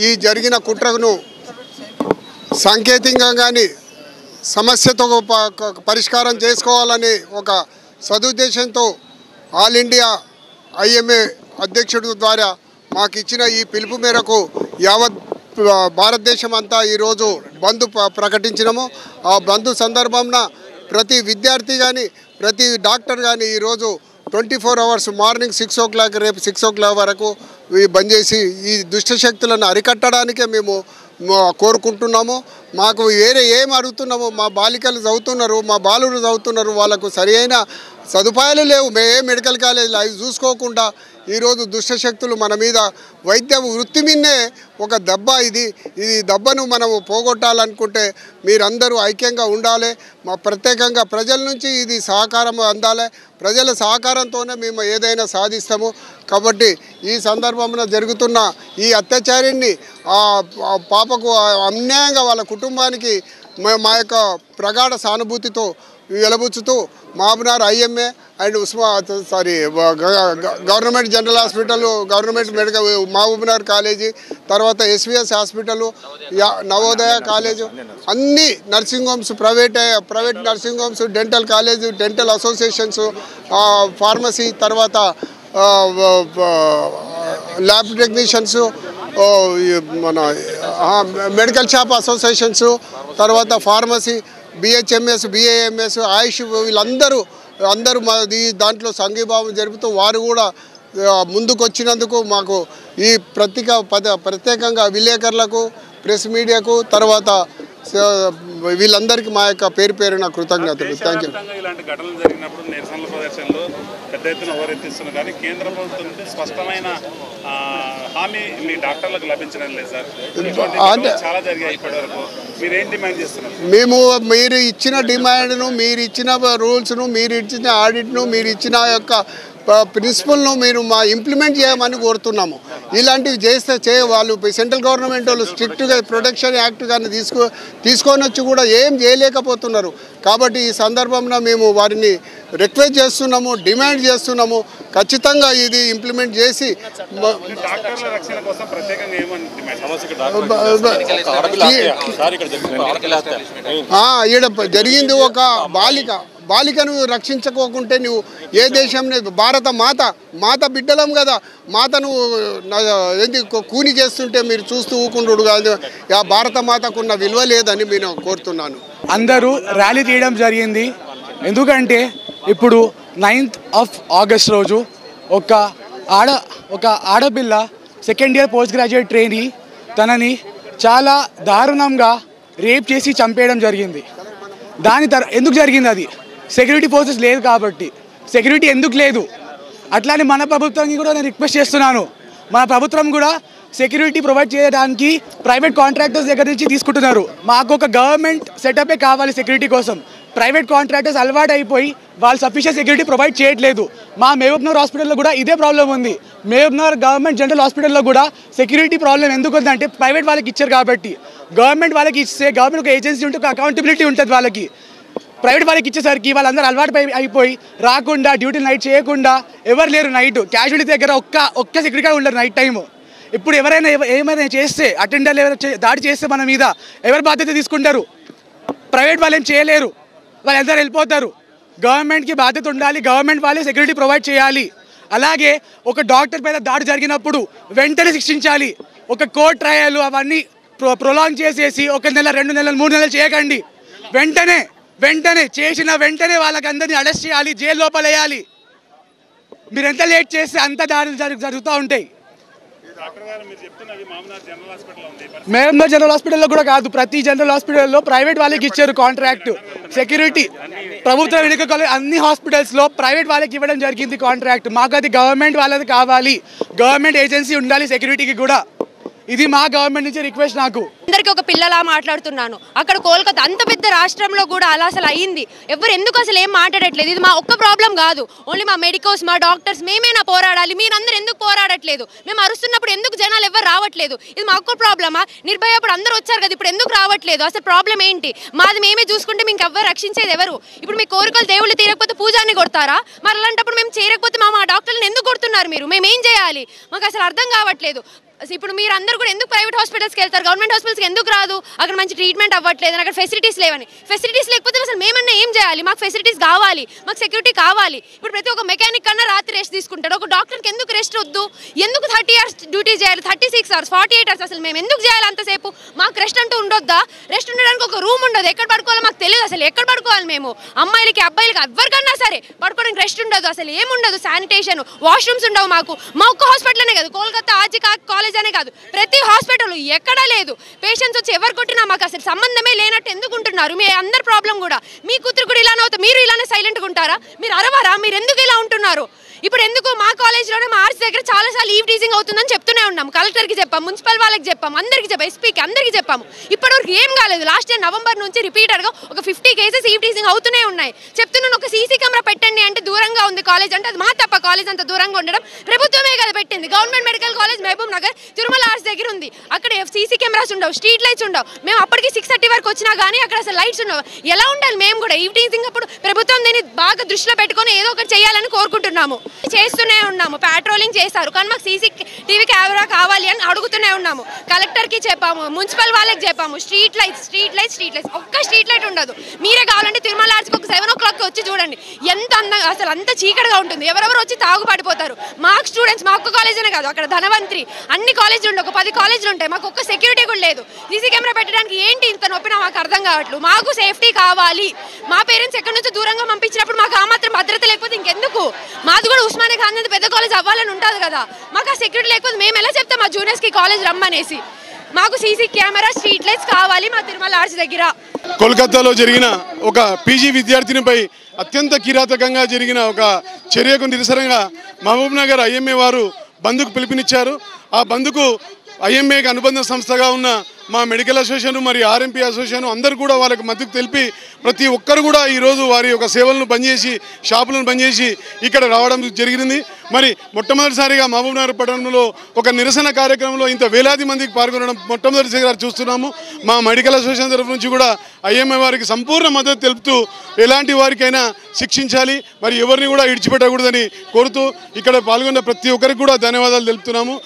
ఈ జరిగిన కుట్రను సాంకేతికంగా కానీ సమస్యతో పరిష్కారం చేసుకోవాలని ఒక సదుద్దేశంతో ఆల్ ఇండియా ఐఎంఏ అధ్యక్షుడి ద్వారా మాకు ఇచ్చిన ఈ పిలుపు మేరకు యావత్ భారతదేశం అంతా ఈరోజు బంద్ ప్రకటించినాము. ఆ బంద్ సందర్భంలో ప్రతి విద్యార్థి కానీ ప్రతి డాక్టర్ కానీ ఈరోజు 24 hours మార్నింగ్ 6 o'clock రేపు 6 o'clock వరకు బంద్ చేసి ఈ దుష్టశక్తులను అరికట్టడానికే మేము కోరుకుంటున్నాము. మాకు వేరే ఏం అడుగుతున్నాము, మా బాలికలు చదువుతున్నారు, మా బాలురు చదువుతున్నారు, వాళ్ళకు సరైన సదుపాయాలు లేవు. ఏ మెడికల్ కాలేజీలు అవి చూసుకోకుండా ఈరోజు దుష్టశక్తులు మన మీద వైద్య వృత్తి మీదనే ఒక దెబ్బ. ఈ దెబ్బను మనము పోగొట్టాలనుకుంటే మీరందరూ ఐక్యంగా ఉండాలి. మా ప్రత్యేకంగా ప్రజల నుంచి ఇది సహకారం అందాలి. ప్రజల సహకారంతోనే మేము ఏదైనా సాధిస్తాము. కాబట్టి ఈ సందర్భంలో జరుగుతున్న ఈ అత్యాచారాన్ని పాపకు అన్యాయంగా వాళ్ళ కుటుంబానికి మా యొక్క ప్రగాఢ సానుభూతితో వెలబుచ్చుతూ Mahabubnagar IMA and government general hospital, government medical Mahabubnagar college, తర్వాత ఎస్విఎస్ హాస్పిటల్, నవోదయ కాలేజు, అన్ని nursing homes, private nursing homes, dental college, dental associations, pharmacy, తర్వాత ల్యాబ్ టెక్నీషియన్స్, మన మెడికల్ షాప్ అసోసియేషన్స్, తర్వాత ఫార్మసీ, బిహెచ్ఎంఎస్, బిఏఎంఎస్, ఆయుష్, వీళ్ళందరూ దాంట్లో సంఘీభావం జరుపుతూ వారు కూడా ముందుకు వచ్చినందుకు మాకు ఈ ప్రత్యేకంగా విలేకరులకు, ప్రెస్ మీడియాకు, తర్వాత వీళ్ళందరికీ మా యొక్క పేరున కృతజ్ఞతలు. Thank you. ఇలాంటి ఘటనలు జరిగినప్పుడు నిరసనల ప్రదర్శనలో పెద్ద ఎత్తున హోరెత్తిస్తున్నారు, కానీ కేంద్ర ప్రభుత్వం నుండి స్పష్టమైన హామీ మీ డాక్టర్లకు లభించడం లేదు సార్. చాలా జరిగాయి ఇప్పటివరకు. మీరేం డిమాండ్ చేస్తున్నారు? మేము మీరు ఇచ్చిన డిమాండ్ను, మీరు ఇచ్చిన రూల్స్ను, మీరు ఇచ్చిన ఆడిట్ను, మీరు ఇచ్చిన యొక్క ప్రిన్సిపల్ను మీరు ఇంప్లిమెంట్ చేయమని కోరుతున్నాము. ఇలాంటివి చేస్తే వాళ్ళు సెంట్రల్ గవర్నమెంట్ వాళ్ళు స్ట్రిక్ట్గా ప్రొటెక్షన్ యాక్ట్ కానీ తీసుకొని వచ్చి కూడా ఏం చేయలేకపోతున్నారు. కాబట్టి ఈ సందర్భంలో మేము వారిని రిక్వెస్ట్ చేస్తున్నాము, డిమాండ్ చేస్తున్నాము. ఖచ్చితంగా ఇది ఇంప్లిమెంట్ చేసి ఈడ జరిగింది ఒక బాలికను రక్షించుకోకుంటే నువ్వు ఏ దేశంలో భారత మాత బిడ్డలం కదా, మాతను కూని చేస్తుంటే మీరు చూస్తూ ఊకుండు కాదు. భారత మాతకున్న విలువ లేదని నేను కోరుతున్నాను. అందరూ ర్యాలీ తీయడం జరిగింది. ఎందుకంటే ఇప్పుడు 9th of August రోజు ఒక ఆడపిల్ల second year post graduate trainee తనని చాలా దారుణంగా రేప్ చేసి చంపేయడం జరిగింది. ఎందుకు జరిగింది? అది సెక్యూరిటీ ఫోర్సెస్ లేదు కాబట్టి. సెక్యూరిటీ ఎందుకు లేదు? అట్లానే మన ప్రభుత్వానికి కూడా నేను రిక్వెస్ట్ చేస్తున్నాను, మన ప్రభుత్వం కూడా సెక్యూరిటీ ప్రొవైడ్ చేయడానికి ప్రైవేట్ కాంట్రాక్టర్స్ దగ్గర నుంచి తీసుకుంటున్నారు. మాకు ఒక గవర్నమెంట్ సెటపే కావాలి సెక్యూరిటీ కోసం. ప్రైవేట్ కాంట్రాక్టర్స్ అలవాటు అయిపోయి వాళ్ళు సఫిషియెంట్ సెక్యూరిటీ ప్రొవైడ్ చేయట్లేదు. మా మహబూబ్నగర్ హాస్పిటల్లో కూడా ఇదే ప్రాబ్లం ఉంది. మహబూబ్నగర్ గవర్నమెంట్ జనరల్ హాస్పిటల్లో కూడా సెక్యూరిటీ ప్రాబ్లం ఎందుకు ఉందంటే ప్రైవేట్ వాళ్ళకి ఇచ్చారు కాబట్టి. గవర్నమెంట్ వాళ్ళకి ఇస్తే గవర్నమెంట్ ఒక ఏజెన్సీ ఉంటే ఒక అకౌంటబిలిటీ ఉంటుంది వాళ్ళకి. ప్రైవేట్ వాళ్ళకి ఇచ్చేసరికి వాళ్ళందరూ అలవాటు అయిపోయి రాకుండా డ్యూటీ నైట్ చేయకుండా ఎవరు లేరు. నైట్ క్యాజువాలిటీ దగ్గర ఒక్క సెక్యూరిటీ గార్డ్ ఉండరు నైట్ టైము. ఇప్పుడు ఎవరైనా ఏమైనా చేస్తే అటెండర్లు ఎవరైనా దాడి చేస్తే మన మీద ఎవరు బాధ్యత తీసుకుంటారు? ప్రైవేట్ వాళ్ళు ఏం చేయలేరు, వాళ్ళందరూ వెళ్ళిపోతారు. గవర్నమెంట్కి బాధ్యత ఉండాలి, గవర్నమెంట్ వాళ్ళే సెక్యూరిటీ ప్రొవైడ్ చేయాలి. అలాగే ఒక డాక్టర్ పైన దాడి జరిగినప్పుడు వెంటనే శిక్షించాలి. ఒక కోర్ట్ ట్రయల్ అవన్నీ ప్రొలాంగ్ చేసేసి 1 నెల 2 నెలలు 3 నెలలు చేయకండి. వెంటనే చేసిన వెంటనే వాళ్ళకందరినీ అరెస్ట్ చేయాలి, జైలు లోపల వేయాలి. మీరు ఎంత లేట్ చేస్తే అంత దాడులు జరుగుతూ ఉంటాయి. మహబూబ్నగర్ జనరల్ హాస్పిటల్లో కూడా కాదు, ప్రతి జనరల్ హాస్పిటల్లో ప్రైవేట్ వాళ్ళకి ఇచ్చారు కాంట్రాక్ట్. సెక్యూరిటీ ప్రభుత్వం మెడికల్ కాలేజ్ అన్ని హాస్పిటల్స్లో ప్రైవేట్ వాళ్ళకి ఇవ్వడం జరిగింది కాంట్రాక్ట్. మాకు అది గవర్నమెంట్ వాళ్ళది కావాలి, గవర్నమెంట్ ఏజెన్సీ ఉండాలి సెక్యూరిటీకి కూడా. ఇది మా గవర్నమెంట్ నుంచి రిక్వెస్ట్. నాకు అందరికీ ఒక పిల్లలా మాట్లాడుతున్నాను. అక్కడ కోల్కతా అంత పెద్ద రాష్ట్రంలో కూడా అలా అసలు అయ్యింది. ఎవరు ఎందుకు అసలు ఏం మాట్లాడట్లేదు? ఇది మా ఒక్క ప్రాబ్లం కాదు, ఓన్లీ మా మెడికోస్, మా డాక్టర్స్ మేమేనా పోరాడాలి? మీరందరూ ఎందుకు పోరాడట్లేదు? మేము అరుస్తున్నప్పుడు ఎందుకు జనాలు ఎవరు రావట్లేదు? ఇది మా ఒక్క ప్రాబ్లమా? నిర్భయ అప్పుడు అందరూ వచ్చారు కదా, ఇప్పుడు ఎందుకు రావట్లేదు? అసలు ప్రాబ్లం ఏంటి? మాది మేమే చూసుకుంటే మీకు ఎవరు రక్షించేది ఎవరు? ఇప్పుడు మీ కోరికలు దేవుళ్ళు తీరకపోతే పూజాన్ని కొడతారా? మరి అలాంటప్పుడు మేము చేరకపోతే మా డాక్టర్లను ఎందుకు కొడుతున్నారు మీరు? మేమేం చేయాలి? మాకు అసలు అర్థం కావట్లేదు. ఇప్పుడు మీరు అందరూ కూడా ఎందుకు ప్రైవేట్ హాస్పిటల్స్కి వెళ్తారు? గవర్నమెంట్ హాస్పిటల్స్కి ఎందుకు రాదు? అక్కడ మంచి ట్రీట్మెంట్ అవ్వట్లేదు, అక్కడ ఫెసిలిటీస్ లేవని. ఫెసిలిటీస్ లేకపోతే అసలు మేమన్నా ఏం చేయాలి? మాకు ఫెసిలిటీస్ కావాలి, మాకు సెక్యూరిటీ కావాలి. ఇప్పుడు ప్రతి ఒక్క మెకానిక్ కన్నా రాత్రి రెస్ట్ తీసుకుంటాడు, ఒక డాక్టర్కి ఎందుకు రెస్ట్ వద్దు? ఎందుకు 30 hours డ్యూటీ చేయాలి? 36 hours, 48 hours అసలు మేము ఎందుకు చేయాలి అంతసేపు? మాకు రెస్ట్ అంటూ ఉండొద్దా? రెస్ట్ ఉండడానికి ఒక రూమ్ ఉండదు, ఎక్కడ పడుకోవాలో మాకు తెలియదు. అసలు ఎక్కడ పడుకోవాలి మేము? అమ్మాయిలకి అబ్బాయిలకి ఎవరికన్నా సరే పడుకోవడానికి రెస్ట్ ఉండదు, అసలు ఏముండదు. శానిటేషన్, వాష్రూమ్స్ ఉండవు. మాకు మా ఒక్క హాస్పిటల్నే కాదు, కోల్కతా ఆర్జీ కాలేజ్ అనే కాదు, ప్రతి హాస్పిటల్ ఎక్కడా లేదు. పేషెంట్స్ వచ్చి ఎవరు కొట్టినా మాకు అసలు సంబంధమే లేనట్టు ఎందుకు ఉంటున్నారు? మీ అందరి ప్రాబ్లం కూడా మీ కూతురు కూడా ఇలానే అవుతా, మీరు ఇలానే సైలెంట్గా ఉంటారా? మీరు అరవరా? మీరు ఎందుకు ఇలా ఉంటున్నారు? ఇప్పుడు ఎందుకు మా కాలేజ్లోనే మా ఆర్ట్స్ దగ్గర చాలాసార్లు ఈవ్ టీజింగ్ అవుతుందని చెప్తూనే ఉన్నాం. కలెక్టర్కి చెప్పాం, మున్సిపల్ వాళ్ళకి చెప్పాం, అందరికీ చెప్పాం, ఎస్పీకి అందరికీ చెప్పాము. ఇప్పటివరకు ఏం కాలేదు. లాస్ట్ ఇయర్ నవంబర్ నుంచి రిపీటెడ్గా ఒక 50 కేసెస్ ఈవ్ టీజింగ్ అవుతూనే ఉన్నాయి. చెప్తున్నాను, ఒక సీసీ కెమెరా పెట్టండి అంటే దూరంగా ఉంది కాలేజ్ అంటే అది మా తప్ప. కాలేజ్ అంత దూరంగా ఉండడం ప్రభుత్వమే కదా పెట్టింది. Government medical college Mahbubnagar Tirumala arts దగ్గర ఉంది, అక్కడ సీసీ కెమెరాస్ ఉండవు, స్ట్రీట్ లైట్స్ ఉండవు. మేము అప్పటికి 6:30 వరకు వచ్చినా కానీ అక్కడ అసలు లైట్స్ ఉండవు. ఎలా ఉండాలి మేము కూడా? ఈవ్ టీజింగ్ అప్పుడు ప్రభుత్వం దీన్ని బాగా దృష్టిలో పెట్టుకొని ఏదో ఒకటి చేయాలని కోరుకుంటున్నాము. చేస్తూనే ఉన్నాము, పెట్రోలింగ్ చేస్తారు, కానీ మాకు CCTV కెమెరా కావాలి అని అడుగుతూనే ఉన్నాము. కలెక్టర్కి చెప్పాము, మున్సిపల్ వాళ్ళకి చెప్పాము. స్ట్రీట్ లైట్స్ ఒక్క స్ట్రీట్ లైట్ ఉండదు. మీరే కావాలంటే తిరుమల ఆర్ట్స్కి ఒక 7 o'clock వచ్చి చూడండి, ఎంత అందంగా అసలు అంత చీకటిగా ఉంటుంది. ఎవరెవరు వచ్చి తాగు పడిపోతారు. మాకు స్టూడెంట్స్, మా ఒక్క కాలేజ్ అనే కాదు, అక్కడ ధనవంతరి అన్ని కాలేజీలు ఉంటాయి, ఒక 10 కాలేజీలు ఉంటాయి. మాకు ఒక్క సెక్యూరిటీ కూడా లేదు. సీసీ కెమెరా పెట్టడానికి ఏంటి ఇంత నొప్పినా మాకు అర్థం కావట్లేదు. మాకు సేఫ్టీ కావాలి. మా పేరెంట్స్ ఎక్కడి నుంచో దూరంగా పంపించినప్పుడు మాకు ఆ మాత్రం భద్రత లేకపోతే ఇంకెందుకు? మాది కూడా ఉస్మానియా ఖాన్ పెద్ద కాలేజ్ అవ్వాలని ఉంటుంది కదా. మాకు ఆ సెక్యూరిటీ లేకపోతే మేము ఎలా చెప్తాం మా జూనియర్స్కి కాలేజ్ రమ్మనేసి? మాకు సీసీ కెమెరా, స్ట్రీట్ లైట్స్ కావాలి మా తిరుమల ఆర్ట్స్ దగ్గర. కోల్కతాలో జరిగిన ఒక PG విద్యార్థినిపై అత్యంత కిరాతకంగా జరిగిన ఒక చర్యకు నిరసనగా మహబూబ్ నగర్ IMA వారు బంద్కు పిలుపునిచ్చారు. ఆ బంద్కు IMAకి అనుబంధ సంస్థగా ఉన్న మా మెడికల్ అసోసియేషన్ మరియు RMP అసోసియేషన్ అందరూ కూడా వాళ్ళకి మద్దతు తెలిపి ప్రతి ఒక్కరు కూడా ఈరోజు వారి యొక్క సేవలను బంద్ చేసి, షాపులను బంద్ చేసి ఇక్కడ రావడం జరిగింది. మరి మొట్టమొదటిసారిగా మహబూబ్ నగర్ పట్టణంలో ఒక నిరసన కార్యక్రమంలో ఇంత వేలాది మందికి పాల్గొనడం మొట్టమొదటిసారిగా చూస్తున్నాము. మా మెడికల్ అసోసియేషన్ తరఫు నుంచి కూడా IMA వారికి సంపూర్ణ మద్దతు తెలుపుతూ ఎలాంటి వారికైనా శిక్షించాలి, మరి ఎవరిని కూడా విడిచిపెట్టకూడదని కోరుతూ ఇక్కడ పాల్గొన్న ప్రతి ఒక్కరికి కూడా ధన్యవాదాలు తెలుపుతున్నాము.